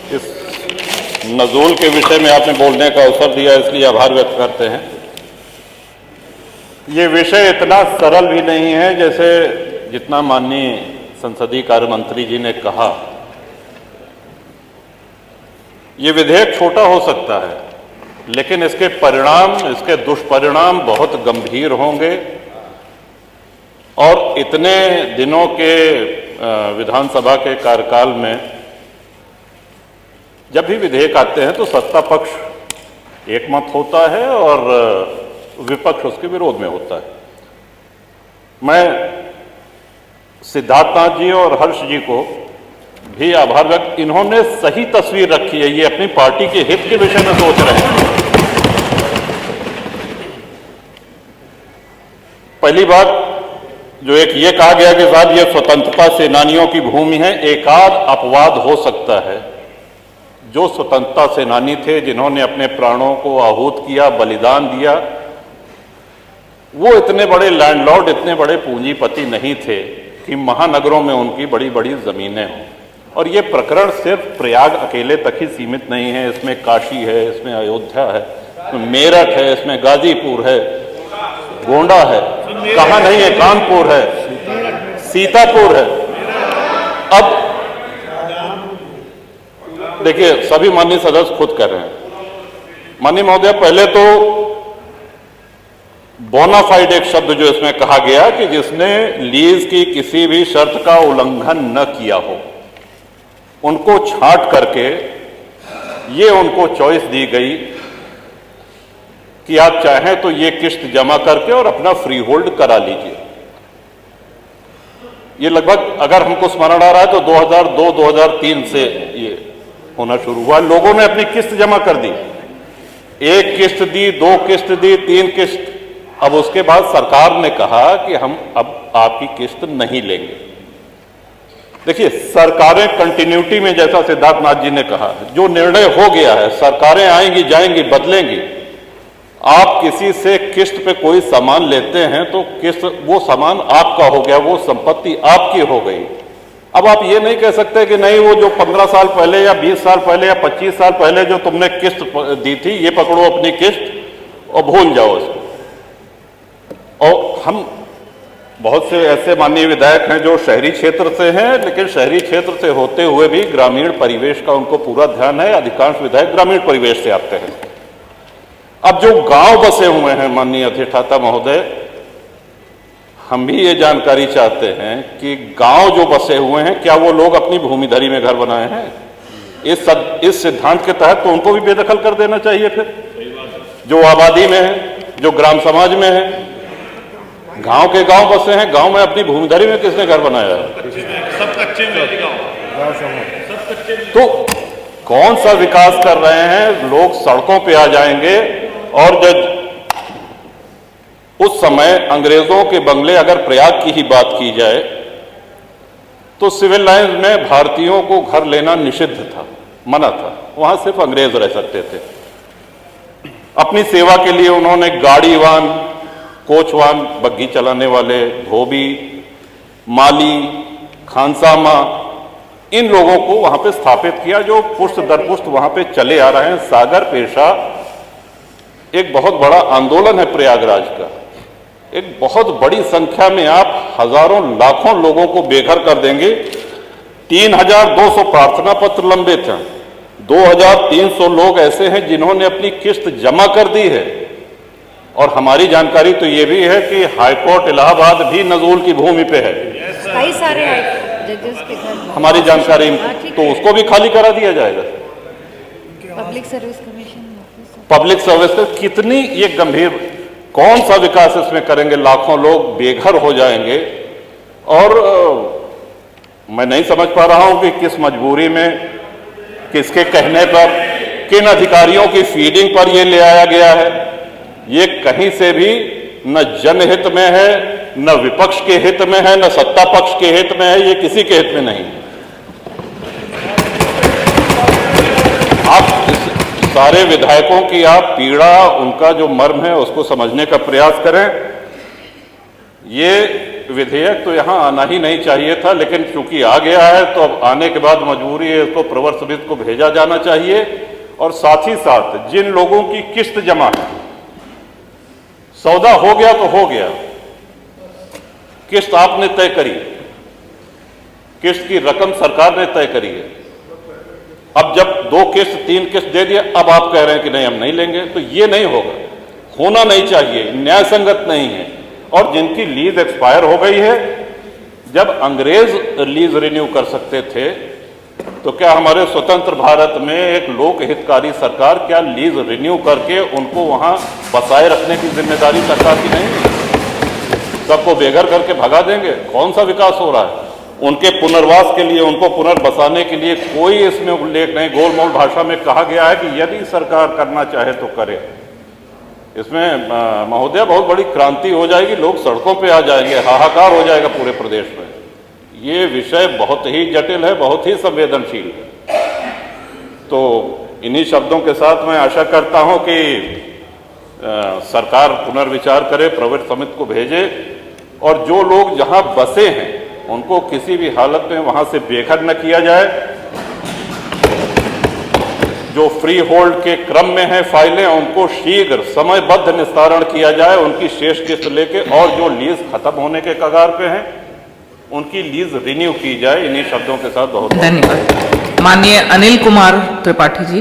इस नज़ूल के विषय में आपने बोलने का अवसर दिया, इसलिए आभार व्यक्त करते हैं। ये विषय इतना सरल भी नहीं है जैसे जितना माननीय संसदीय कार्य मंत्री जी ने कहा। ये विधेयक छोटा हो सकता है, लेकिन इसके परिणाम, इसके दुष्परिणाम बहुत गंभीर होंगे और इतने दिनों के विधानसभा के कार्यकाल में जब भी विधेयक आते हैं तो सत्ता पक्ष एकमत होता है और विपक्ष उसके विरोध में होता है। मैं सिद्धार्थनाथ जी और हर्ष जी को भी आभार व्यक्त, इन्होंने सही तस्वीर रखी है, ये अपनी पार्टी के हित के विषय में सोच रहे हैं। पहली बात जो एक ये कहा गया कि साहब ये स्वतंत्रता सेनानियों की भूमि है, एकाध अपवाद हो सकता है। जो स्वतंत्रता सेनानी थे, जिन्होंने अपने प्राणों को आहूत किया, बलिदान दिया, वो इतने बड़े लैंडलॉर्ड, इतने बड़े पूंजीपति नहीं थे कि महानगरों में उनकी बड़ी बड़ी जमीनें हों। और ये प्रकरण सिर्फ प्रयाग अकेले तक ही सीमित नहीं है, इसमें काशी है, इसमें अयोध्या है, इसमें मेरठ है, इसमें गाजीपुर है, गोंडा है, कहाँ नहीं है, कानपुर है, सीतापुर है। अब देखिए, सभी माननीय सदस्य खुद कर रहे हैं। माननीय महोदय, पहले तो बोनाफाइड एक शब्द जो इसमें कहा गया कि जिसने लीज की किसी भी शर्त का उल्लंघन न किया हो, उनको छांट करके ये उनको चॉइस दी गई कि आप चाहें तो ये किस्त जमा करके और अपना फ्री होल्ड करा लीजिए। ये लगभग, अगर हमको स्मरण आ रहा है तो 2002-2003 से ये होना शुरू हुआ। लोगों ने अपनी किस्त जमा कर दी, एक किस्त दी, 2 किस्त दी, 3 किस्त। अब उसके बाद सरकार ने कहा कि हम अब आपकी किस्त नहीं लेंगे। देखिए, सरकारें कंटिन्यूटी में, जैसा सिद्धार्थनाथ जी ने कहा, जो निर्णय हो गया है, सरकारें आएंगी जाएंगी, बदलेंगी। आप किसी से किस्त पे कोई सामान लेते हैं तो किस्त, वो सामान आपका हो गया, वो संपत्ति आपकी हो गई। अब आप ये नहीं कह सकते कि नहीं, वो जो 15 साल पहले या 20 साल पहले या 25 साल पहले जो तुमने किस्त दी थी, ये पकड़ो अपनी किस्त और भूल जाओ इसको। और हम बहुत से ऐसे माननीय विधायक हैं जो शहरी क्षेत्र से हैं, लेकिन शहरी क्षेत्र से होते हुए भी ग्रामीण परिवेश का उनको पूरा ध्यान है। अधिकांश विधायक ग्रामीण परिवेश से आते हैं। अब जो गांव बसे हुए हैं, माननीय अधिष्ठाता महोदय, हम भी ये जानकारी चाहते हैं कि गांव जो बसे हुए हैं, क्या वो लोग अपनी भूमिधरी में घर बनाए हैं? इस सिद्धांत के तहत तो उनको भी बेदखल कर देना चाहिए। फिर जो आबादी में है, जो ग्राम समाज में है, गांव के गांव बसे हैं, गांव में अपनी भूमिधरी में किसने घर बनाया है? सब कच्चे में गांव। तो कौन सा विकास कर रहे हैं? लोग सड़कों पे आ जाएंगे। और जब उस समय अंग्रेजों के बंगले, अगर प्रयाग की ही बात की जाए, तो सिविल लाइंस में भारतीयों को घर लेना निषिद्ध था, मना था। वहां सिर्फ अंग्रेज रह सकते थे। अपनी सेवा के लिए उन्होंने गाड़ीवान, कोचवान, बग्घी चलाने वाले, धोबी, माली, खानसामा, इन लोगों को वहां पे स्थापित किया, जो पुष्ट दर पुष्ट वहां पे चले आ रहे हैं। सागर पेशा एक बहुत बड़ा आंदोलन है प्रयागराज का। एक बहुत बड़ी संख्या में आप हजारों लाखों लोगों को बेघर कर देंगे। 3200 प्रार्थना पत्र लंबित हैं। 2300 लोग ऐसे हैं जिन्होंने अपनी किस्त जमा कर दी है। और हमारी जानकारी तो ये भी है कि हाईकोर्ट इलाहाबाद भी नजूल की भूमि पे है। कई सारे जजेस के घर, हमारी जानकारी, तो उसको भी खाली करा दिया जाएगा। Public service commission, public service का कितनी ये गंभीर, कौन सा विकास इसमें करेंगे? लाखों लोग बेघर हो जाएंगे। और मैं नहीं समझ पा रहा हूं कि किस मजबूरी में, किसके कहने पर, किन अधिकारियों की फीडिंग पर यह ले आया गया है। ये कहीं से भी न जनहित में है, न विपक्ष के हित में है, न सत्ता पक्ष के हित में है, ये किसी के हित में नहीं है। आप सारे विधायकों की आप पीड़ा, उनका जो मर्म है उसको समझने का प्रयास करें। ये विधेयक तो यहाँ आना ही नहीं चाहिए था, लेकिन चूंकि आ गया है तो अब आने के बाद मजबूरी है, इसको प्रवर समिति को भेजा जाना चाहिए। और साथ ही साथ जिन लोगों की किस्त जमा है, सौदा हो गया तो हो गया, किस्त आपने तय करी, किस्त की रकम सरकार ने तय करी है। अब जब 2 किस्त 3 किस्त दे दिया, अब आप कह रहे हैं कि नहीं हम नहीं लेंगे, तो ये नहीं होगा, होना नहीं चाहिए, न्याय संगत नहीं है। और जिनकी लीज एक्सपायर हो गई है, जब अंग्रेज लीज रिन्यू कर सकते थे, तो क्या हमारे स्वतंत्र भारत में एक लोक हितकारी सरकार क्या लीज रिन्यू करके उनको वहां बसाए रखने की जिम्मेदारी सरकार की नहीं है? सबको बेघर करके भगा देंगे? कौन सा विकास हो रहा है? उनके पुनर्वास के लिए, उनको पुनर्बसाने के लिए कोई इसमें उल्लेख नहीं। गोलमोल भाषा में कहा गया है कि यदि सरकार करना चाहे तो करे। इसमें महोदय बहुत बड़ी क्रांति हो जाएगी, लोग सड़कों पे आ जाएंगे, हाहाकार हो जाएगा पूरे प्रदेश में। ये विषय बहुत ही जटिल है, बहुत ही संवेदनशील है। तो इन्हीं शब्दों के साथ मैं आशा करता हूं कि सरकार पुनर्विचार करे, प्रवर समिति को भेजे, और जो लोग जहां बसे हैं उनको किसी भी हालत में वहां से बेघर न किया जाए। जो फ्री होल्ड के क्रम में है फाइलें, उनको शीघ्र समयबद्ध निस्तारण किया जाए, उनकी शेष किस्त लेके, और जो लीज खत्म होने के कगार पे हैं उनकी लीज रिन्यू की जाए। इन्हीं शब्दों के साथ बहुत धन्यवाद। माननीय अनिल कुमार त्रिपाठी जी।